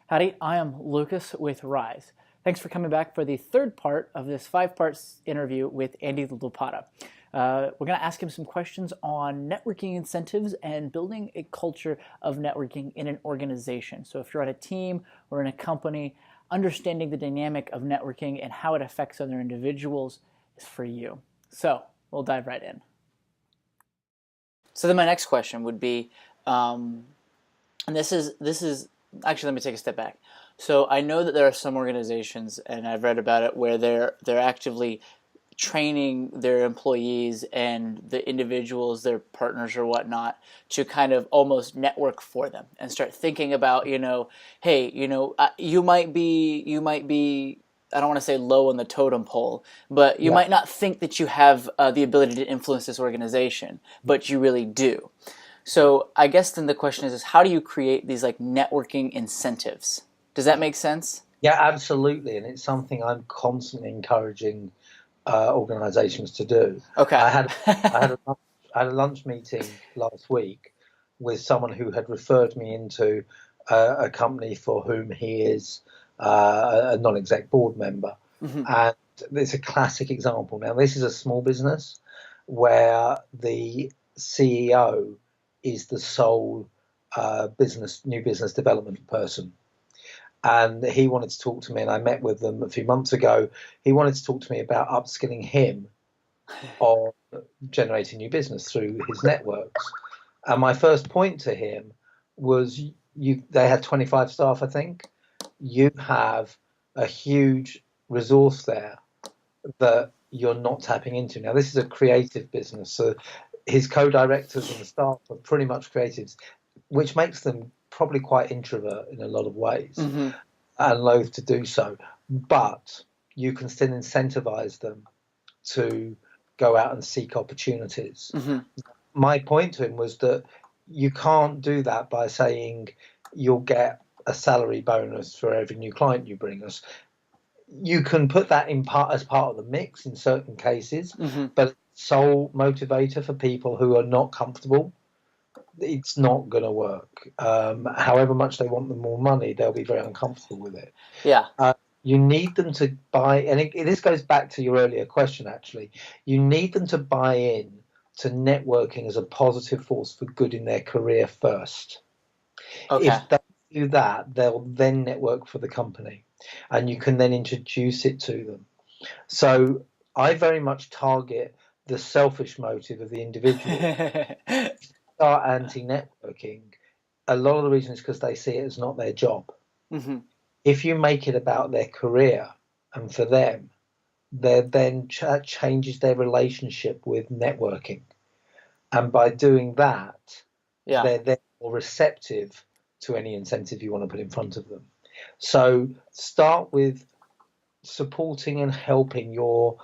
Howdy, I am Lucas with Ryze. Thanks for coming back for the third part of this five-part interview with Andy Lopata. We're going to ask him some questions on networking incentives and building a culture of networking in an organization. So if you're on a team or in a company, understanding the dynamic of networking and how it affects other individuals is for you. So we'll dive right in. So then my next question would be, and this is actually, let me take a step back. So I know that there are some organizations, and I've read about it, where they're actively training their employees and the individuals, their partners or whatnot, to kind of almost network for them and start thinking about, hey, you might be, I don't want to say low on the totem pole, but you might not think that you have the ability to influence this organization, but you really do. So I guess then the question is how do you create these like networking incentives? Does that make sense? Yeah, absolutely, and it's something I'm constantly encouraging organisations to do. Okay. I had a lunch meeting last week with someone who had referred me into a company for whom he is a non-exec board member, and it's a classic example. Now, this is a small business where the CEO is the sole new business development person. And he wanted to talk to me, and I met with them a few months ago. He wanted to talk to me about upskilling him on generating new business through his networks. And my first point to him was, they had 25 staff, I think. You have a huge resource there that you're not tapping into. Now, this is a creative business, so his co-directors and the staff are pretty much creatives, which makes them probably quite introvert in a lot of ways, and loath to do so. But you can still incentivize them to go out and seek opportunities. My point to him was that you can't do that by saying you'll get a salary bonus for every new client you bring us. You can put that as part of the mix in certain cases, but sole motivator for people who are not comfortable, it's not going to work. However much they want the more money, they'll be very uncomfortable with it. Yeah. You need them to buy, and this goes back to your earlier question, actually. You need them to buy in to networking as a positive force for good in their career first. Okay. If they do that, they'll then network for the company, and you can then introduce it to them. So I very much target the selfish motive of the individual. Start anti-networking, a lot of the reason is because they see it as not their job. If you make it about their career and for them, then changes their relationship with networking. And by doing that, they're then more receptive to any incentive you want to put in front of them. So start with supporting and helping your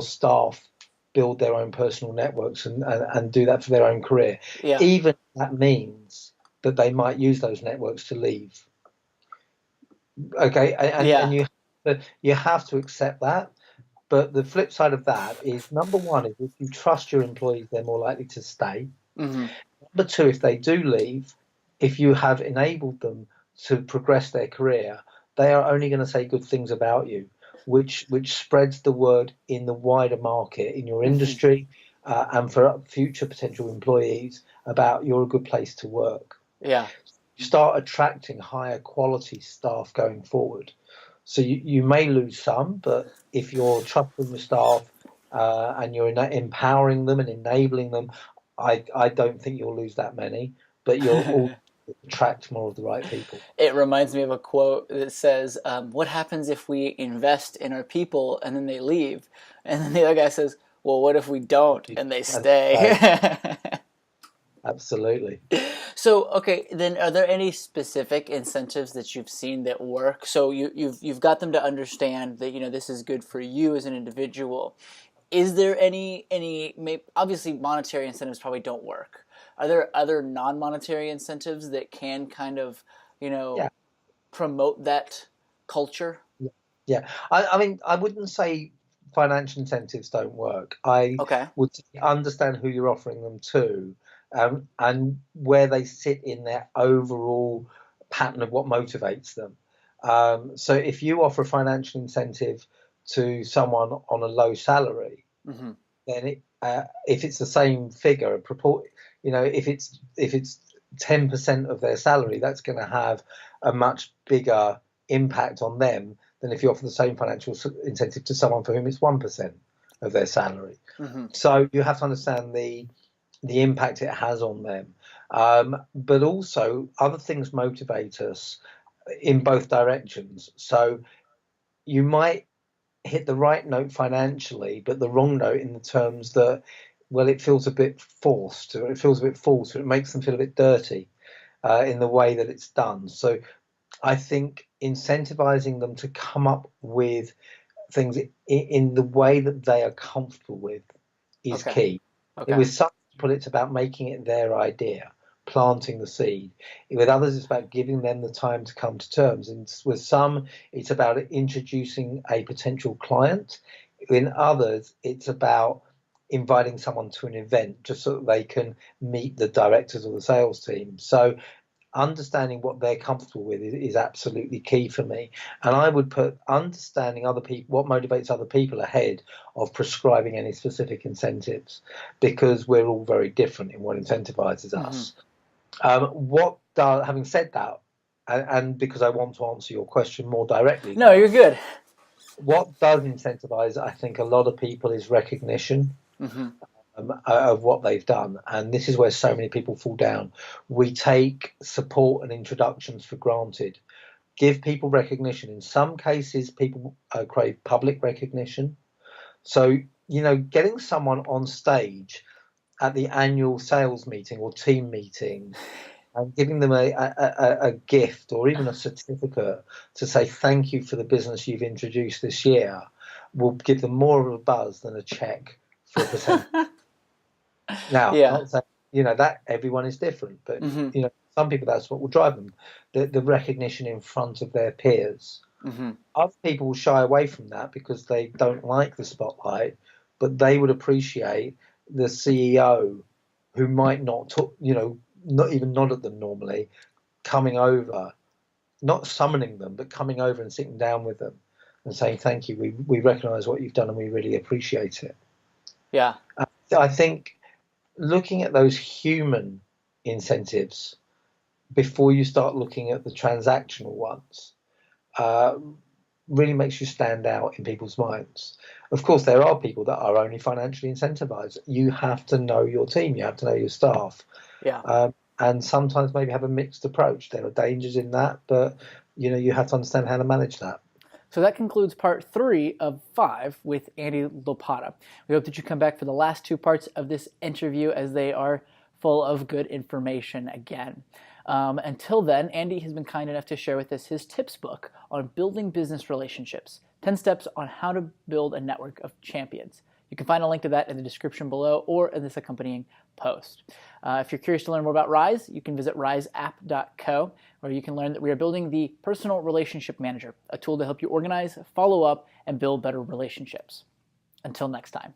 staff build their own personal networks and do that for their own career. Even if that means that they might use those networks to leave. Okay, and you have to accept that. But the flip side of that is, number one, is if you trust your employees, they're more likely to stay. Number two, if they do leave, if you have enabled them to progress their career, they are only going to say good things about you, which spreads the word in the wider market, in your industry, and for future potential employees about you're a good place to work. Yeah. You start attracting higher quality staff going forward. So you may lose some, but if you're trusting your staff and you're empowering them and enabling them, I don't think you'll lose that many, but you'll all attract more of the right people. It reminds me of a quote that says, what happens if we invest in our people and then they leave? And then the other guy says, well, what if we don't and they stay? Absolutely. So, okay, then are there any specific incentives that you've seen that work? So you've got them to understand that, this is good for you as an individual. Is there any obviously monetary incentives probably don't work. Are there other non-monetary incentives that can kind of, promote that culture? Yeah. I mean, I wouldn't say financial incentives don't work. I would understand who you're offering them to, and where they sit in their overall pattern of what motivates them. So if you offer a financial incentive to someone on a low salary, Mm-hmm. then if it's the same figure, if it's 10% of their salary, that's going to have a much bigger impact on them than if you offer the same financial incentive to someone for whom it's 1% of their salary. Mm-hmm. So you have to understand the impact it has on them. But also other things motivate us in both directions. So you might hit the right note financially, but the wrong note in the terms that, well, it feels a bit forced, or it feels a bit false, or it makes them feel a bit dirty in the way that it's done. So I think incentivizing them to come up with things in the way that they are comfortable with is key. Okay. With some people, it's about making it their idea, planting the seed. With others, it's about giving them the time to come to terms. And with some, it's about introducing a potential client. In others, it's about inviting someone to an event just so that they can meet the directors or the sales team. So understanding what they're comfortable with is absolutely key for me. And I would put understanding other people, what motivates other people, ahead of prescribing any specific incentives, because we're all very different in what incentivizes us. Having said that, and because I want to answer your question more directly, No, you're good. what does incentivize, I think, a lot of people is recognition. Mm-hmm. Of what they've done, and this is where so many people fall down. We take support and introductions for granted. Give people recognition. In some cases, people crave public recognition. So, getting someone on stage at the annual sales meeting or team meeting and giving them a gift or even a certificate to say thank you for the business you've introduced this year will give them more of a buzz than a check for a percent. Now, Yeah. not saying, that everyone is different, but, Mm-hmm. some people, that's what will drive them, the recognition in front of their peers. Mm-hmm. Other people will shy away from that because they don't like the spotlight, but they would appreciate the CEO who might not, not even nod at them normally, coming over, not summoning them, but coming over and sitting down with them and saying, thank you, we recognize what you've done and we really appreciate it. Yeah. I think looking at those human incentives before you start looking at the transactional ones really makes you stand out in people's minds. Of course, there are people that are only financially incentivized. You have to know your team, you have to know your staff. Yeah. And sometimes maybe have a mixed approach. There are dangers in that, but you have to understand how to manage that. So that concludes part 3 of 5 with Andy Lopata. We hope that you come back for the last 2 parts of this interview, as they are full of good information again. Until then, Andy has been kind enough to share with us his tips book on building business relationships, 10 steps on how to build a network of champions. You can find a link to that in the description below or in this accompanying post. If you're curious to learn more about Ryze, you can visit ryzeapp.co, where you can learn that we are building the Personal Relationship Manager, a tool to help you organize, follow up, and build better relationships. Until next time.